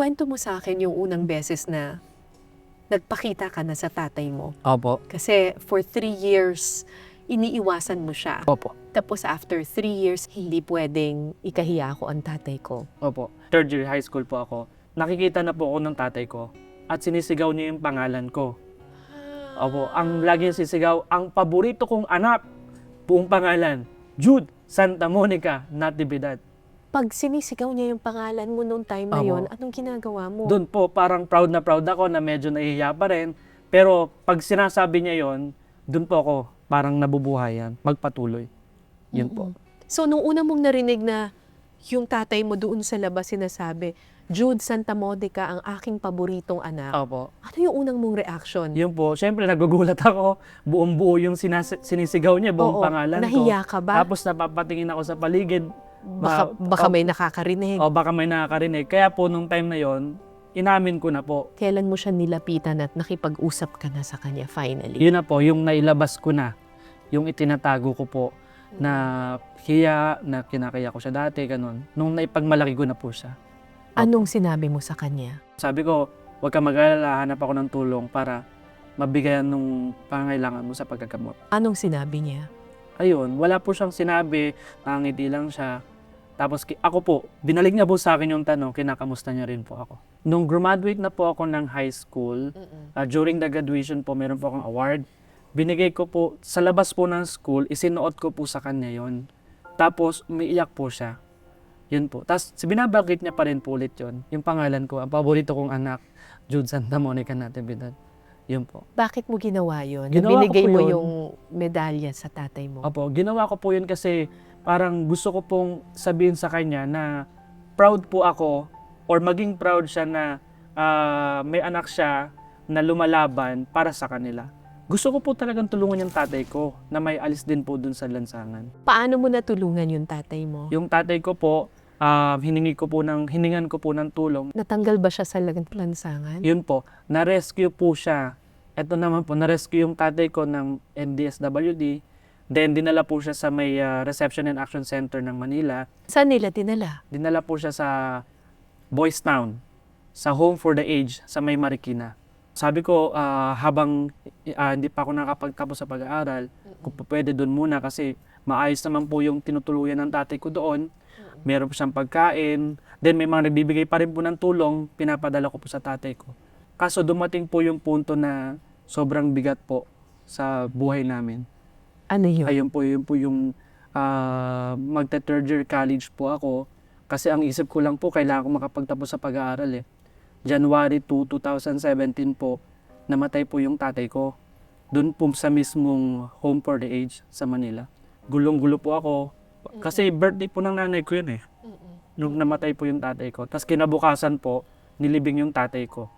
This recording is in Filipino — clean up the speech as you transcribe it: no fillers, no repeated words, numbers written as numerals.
Ikwento mo sa akin yung unang beses na nagpakita ka na sa tatay mo. Opo. Kasi for 3 years, iniiwasan mo siya. Opo. Tapos after 3 years, hindi pwedeng ikahiya ko ang tatay ko. Opo. Third year high school po ako. Nakikita na po ako ng tatay ko at sinisigaw niya yung pangalan ko. Opo. Ang lagi niya sisigaw, ang paborito kong anak, buong pangalan, Jude Santa Monica Natividad. Pag sinisigaw niya yung pangalan mo noong time na Opo. yon, anong ginagawa mo? Doon po, parang proud na proud ako na medyo nahihiya pa rin. Pero pag sinasabi niya yon, doon po ako parang nabubuhayan, magpatuloy. Yun po. So, nung una mong narinig na yung tatay mo doon sa labas sinasabi, Jude Santa Monica ang aking paboritong anak. Opo. Ano yung unang mong reaction? Yun po, syempre nagugulat ako. Buong buo yung sinisigaw niya, buong Oo, pangalan ko. nahiya ka ba? Tapos napapatingin ako sa paligid. Baka may nakakarinig. O baka may nakakarinig. Kaya po nung time na yon, inamin ko na po. Kailan mo siya nilapitan at nakipag-usap ka na sa kanya finally? Yun na po, yung nailabas ko na. Yung itinatago ko po na hiya, na kinakaya ko siya dati, ganun. Nung naipagmalaki ko na po siya. Anong sinabi mo sa kanya? Sabi ko, huwag ka mag-alala, hanap ako ng tulong para mabigayan nung pangangailangan mo sa pagkagamot. Anong sinabi niya? Ayun, wala po siyang sinabi, nangangiti lang siya. Tapos ako po, binalik niya po sa akin yung tanong, kinakamusta niya rin po ako. Nung graduate na po ako ng high school, during the graduation po, meron po akong award. Binigay ko po, sa labas po ng school, isinuot ko po sa kanya yon. Tapos, umiiyak po siya. Yun po. Tapos, binabagit niya pa rin po ulit yun. Yung pangalan ko, ang paborito kong anak, Jude Santa Monica Natividad. Yun po. Bakit mo ginawa yun? Ginawa ko Binigay po mo yun. yung medalya sa tatay mo? Opo, ginawa ko po yun kasi parang gusto ko pong sabihin sa kanya na proud po ako or maging proud siya na may anak siya na lumalaban para sa kanila. Gusto ko po talagang tulungan yung tatay ko na may alis din po dun sa lansangan. Paano mo natulungan yung tatay mo? Yung tatay ko po, hiningan ko po ng tulong. Natanggal ba siya sa lansangan? Yun po, na-rescue po siya. Ito naman po, na-rescue yung tatay ko ng MDSWD. Then, dinala po siya sa may Reception and Action Center ng Manila. Saan nila dinala? Dinala po siya sa Boys Town, sa Home for the Aged, sa may Marikina. Sabi ko, habang hindi pa ako nakapagtapos sa pag-aaral, kung pwede doon muna kasi maayos naman po yung tinutuluyan ng tatay ko doon. Meron po siyang pagkain. Then may mga nagbibigay pa rin po ng tulong, pinapadala ko po sa tatay ko. Kaso dumating po yung punto na sobrang bigat po sa buhay namin. Ano yun? Ayun po yung magta-third year college po ako. Kasi ang isip ko lang po, kailangan ko makapagtapos sa pag-aaral eh. January 2, 2017 po, namatay po yung tatay ko. Doon po sa mismong Home for the Aged sa Manila. Gulong-gulo po ako. Kasi birthday po ng nanay ko yun eh. Nung namatay po yung tatay ko. Tapos kinabukasan po, nilibing yung tatay ko.